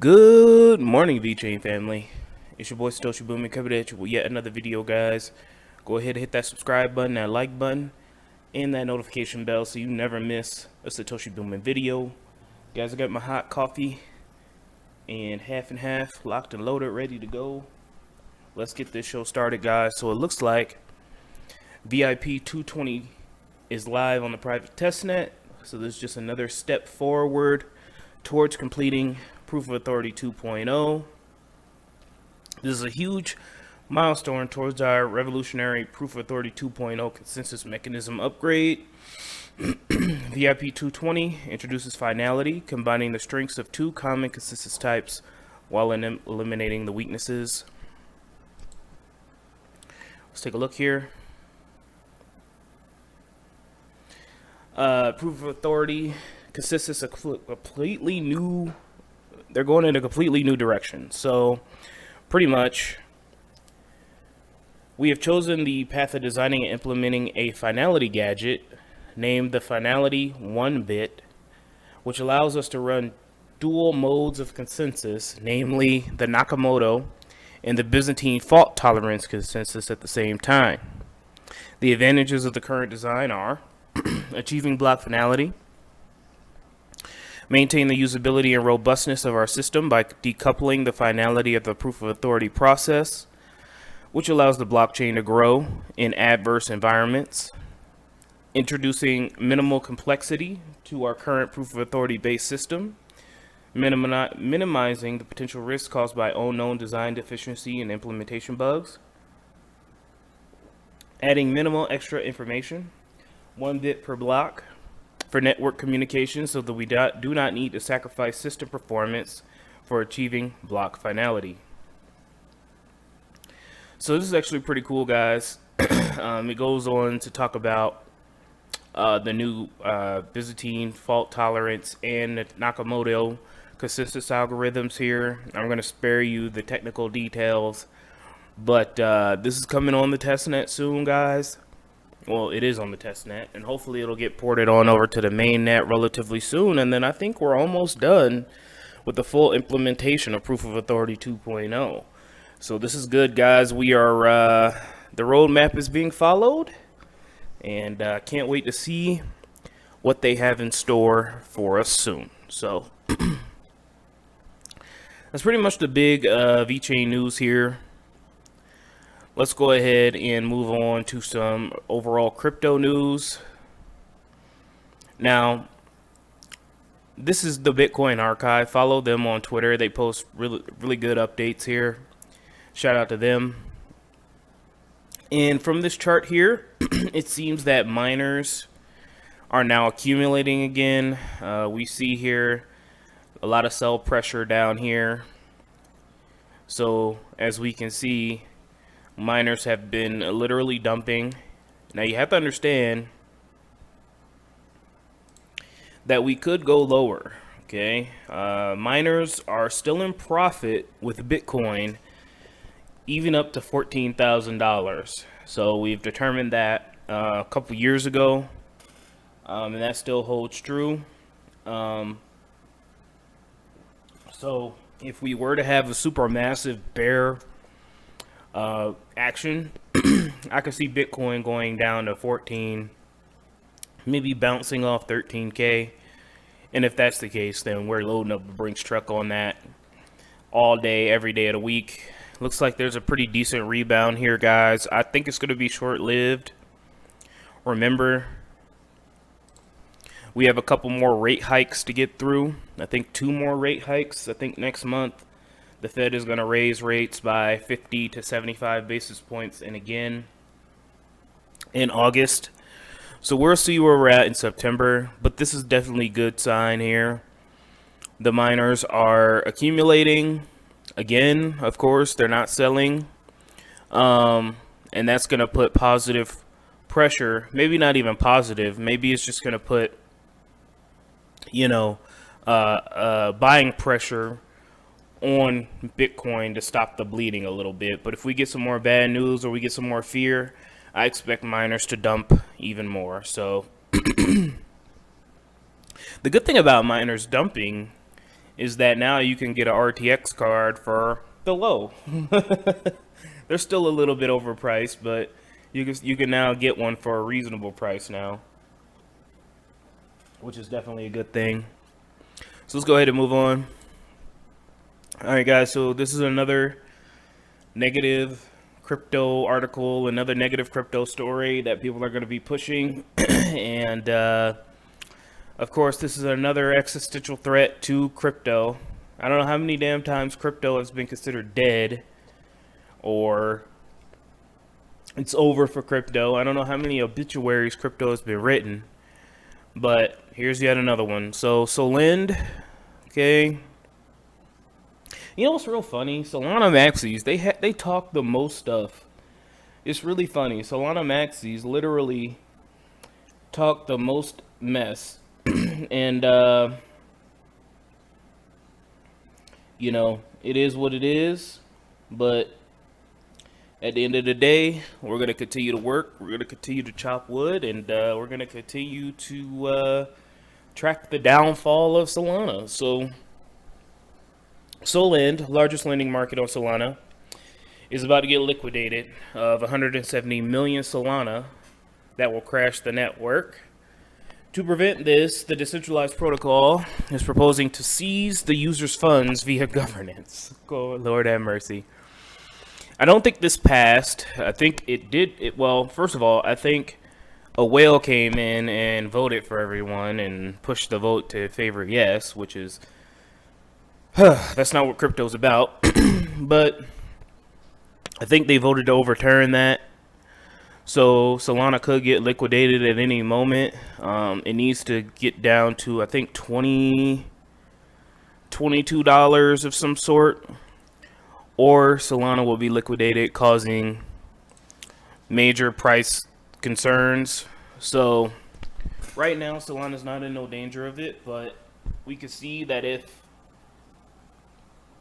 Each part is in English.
Good morning, VeChain family. It's your boy Satoshi Boomin coming at you with yet another video, guys. Go ahead and hit that subscribe button, that like button, and that notification bell so you never miss a Satoshi Boomin video. Guys, I got my hot coffee and half locked and loaded, ready to go. Let's get this show started, guys. So it looks like VIP 220 is live on the private testnet. So this is just another step forward towards completing Proof of Authority 2.0. This is a huge milestone towards our revolutionary Proof of Authority 2.0 consensus mechanism upgrade. VIP 220 introduces finality, combining the strengths of two common consensus types while eliminating the weaknesses. Let's take a look here. Proof of Authority consensus a completely new. They're going in a completely new direction. So pretty much we have chosen the path of designing and implementing a finality gadget named the finality 1-bit, which allows us to run dual modes of consensus, namely the Nakamoto and the Byzantine fault tolerance consensus at the same time. The advantages of the current design are achieving block finality, maintain the usability and robustness of our system by decoupling the finality of the proof of authority process, which allows the blockchain to grow in adverse environments, introducing minimal complexity to our current proof of authority based system, minimizing the potential risks caused by unknown design deficiency and implementation bugs, adding minimal extra information, 1 bit per block, for network communication so that we do not need to sacrifice system performance for achieving block finality. So this is actually pretty cool, guys. It goes on to talk about the new Byzantine fault tolerance and the Nakamoto consensus algorithms here. I'm going to spare you the technical details, but this is coming on the testnet soon, guys. Well, it is on the testnet, and hopefully it'll get ported on over to the mainnet relatively soon, and then I think we're almost done with the full implementation of Proof of Authority 2.0. So this is good, guys. We are, the roadmap is being followed, and can't wait to see what they have in store for us soon. So that's pretty much the big VeChain news here. Let's go ahead and move on to some overall crypto news. Now, this is the Bitcoin Archive. Follow them on Twitter. They post really good updates here. Shout out to them. And from this chart here, it seems that miners are now accumulating again. We see here a lot of sell pressure down here. So as we can see, miners have been literally dumping. Now you have to understand that we could go lower, okay? Miners are still in profit with Bitcoin, even up to $14,000. So we've determined that a couple years ago, and that still holds true. So if we were to have a super massive bear action, I could see Bitcoin going down to 14, maybe bouncing off 13K. And if that's the case, then we're loading up a Brinks truck on that all day, every day of the week. Looks like there's a pretty decent rebound here, guys. I think it's going to be short-lived. Remember, we have a couple more rate hikes to get through. I think 2 more rate hikes. I think next month the Fed is going to raise rates by 50 to 75 basis points, and again in August. So we'll see where we're at in September, but this is definitely a good sign here. The miners are accumulating. Again, of course, they're not selling. And that's going to put positive pressure. Maybe not even positive. Maybe it's just going to put, buying pressure on Bitcoin to stop the bleeding a little bit. But if we get some more bad news or we get some more fear, I expect miners to dump even more. So the good thing about miners dumping is that now you can get a RTX card for the low. They're still a little bit overpriced, but you can now get one for a reasonable price now, which is definitely a good thing. So let's go ahead and move on. All right, guys. So this is another negative crypto article, another negative crypto story that people are going to be pushing, and of course, this is another existential threat to crypto. I don't know how many damn times crypto has been considered dead or it's over for crypto. I don't know how many obituaries crypto has been written, but here's yet another one. So Solend, okay. You know what's real funny? Solana maxis, they talk the most stuff. It's really funny. Solana maxis literally talk the most mess. And you know, it is what it is, but at the end of the day, we're going to continue to work, we're going to continue to chop wood, and we're going to continue to track the downfall of Solana. So Solend, largest lending market on Solana, is about to get liquidated of 170 million Solana that will crash the network. To prevent this, the decentralized protocol is proposing to seize the user's funds via governance. Oh, Lord have mercy. I don't think this passed. I think it did. Well, first of all, I think a whale came in and voted for everyone and pushed the vote to favor yes, which is, that's not what crypto's about. But I think they voted to overturn that. So Solana could get liquidated at any moment. It needs to get down to, I think, $22 of some sort, or Solana will be liquidated, causing major price concerns. So right now Solana's not in no danger of it, but we can see that if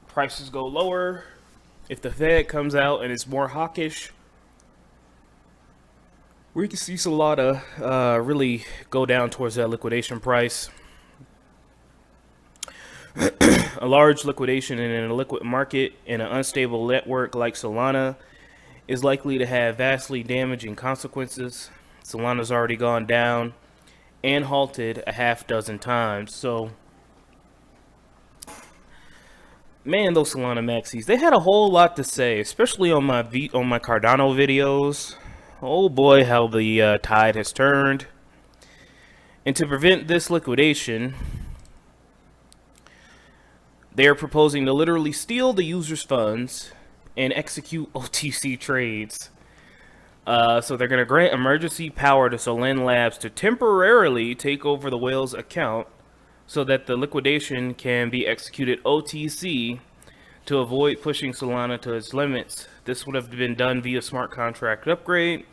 prices go lower, if the Fed comes out and it's more hawkish, we can see Solana really go down towards that liquidation price. A large liquidation in a liquid market in an unstable network like Solana is likely to have vastly damaging consequences. Solana's already gone down and halted a half dozen times. So, man, those Solana maxis, they had a whole lot to say, especially on my Cardano videos. Oh boy, how the tide has turned. And to prevent this liquidation, they are proposing to literally steal the user's funds and execute OTC trades. So they're going to grant emergency power to Solana Labs to temporarily take over the whale's account so that the liquidation can be executed OTC to avoid pushing Solana to its limits. This would have been done via smart contract upgrade.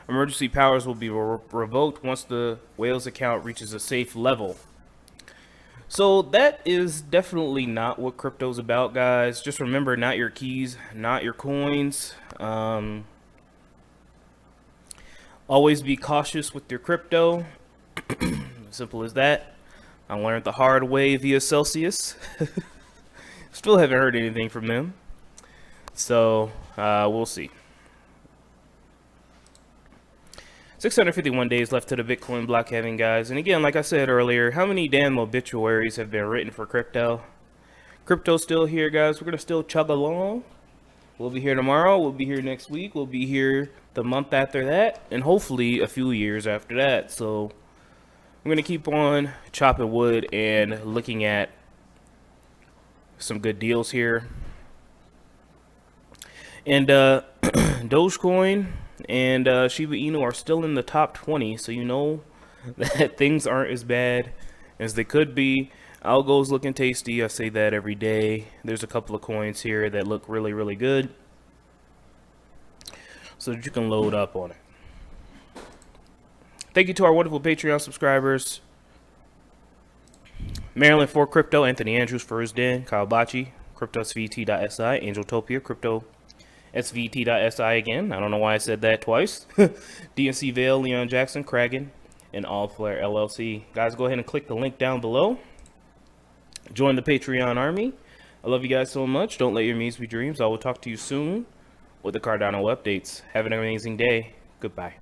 Emergency powers will be revoked once the whale's account reaches a safe level. So that is definitely not what crypto's about, guys. Just remember, not your keys, not your coins. Always be cautious with your crypto. Simple as that. I learned the hard way via Celsius. Still haven't heard anything from them. So we'll see. 651 days left to the Bitcoin block halving, guys. And again, like I said earlier, how many damn obituaries have been written for crypto? Crypto's still here, guys. We're going to still chug along. We'll be here tomorrow. We'll be here next week. We'll be here the month after that. And hopefully a few years after that. So I'm going to keep on chopping wood and looking at some good deals here. And Dogecoin and Shiba Inu are still in the top 20, so you know that things aren't as bad as they could be. Algo's looking tasty. I say that every day. There's a couple of coins here that look really, really good, so that you can load up on it. Thank you to our wonderful Patreon subscribers: Maryland for Crypto, Anthony Andrews for his den, Kyle Bocci, CryptoSVT.si, Angeltopia, Crypto SVT.si again. I don't know why I said that twice. DNC Vale, Leon Jackson, Kragan, and All Flare LLC. Guys, go ahead and click the link down below Join the Patreon army. I love you guys so much. Don't let your memes be dreams. I will talk to you soon with the Cardano updates. Have an amazing day. Goodbye.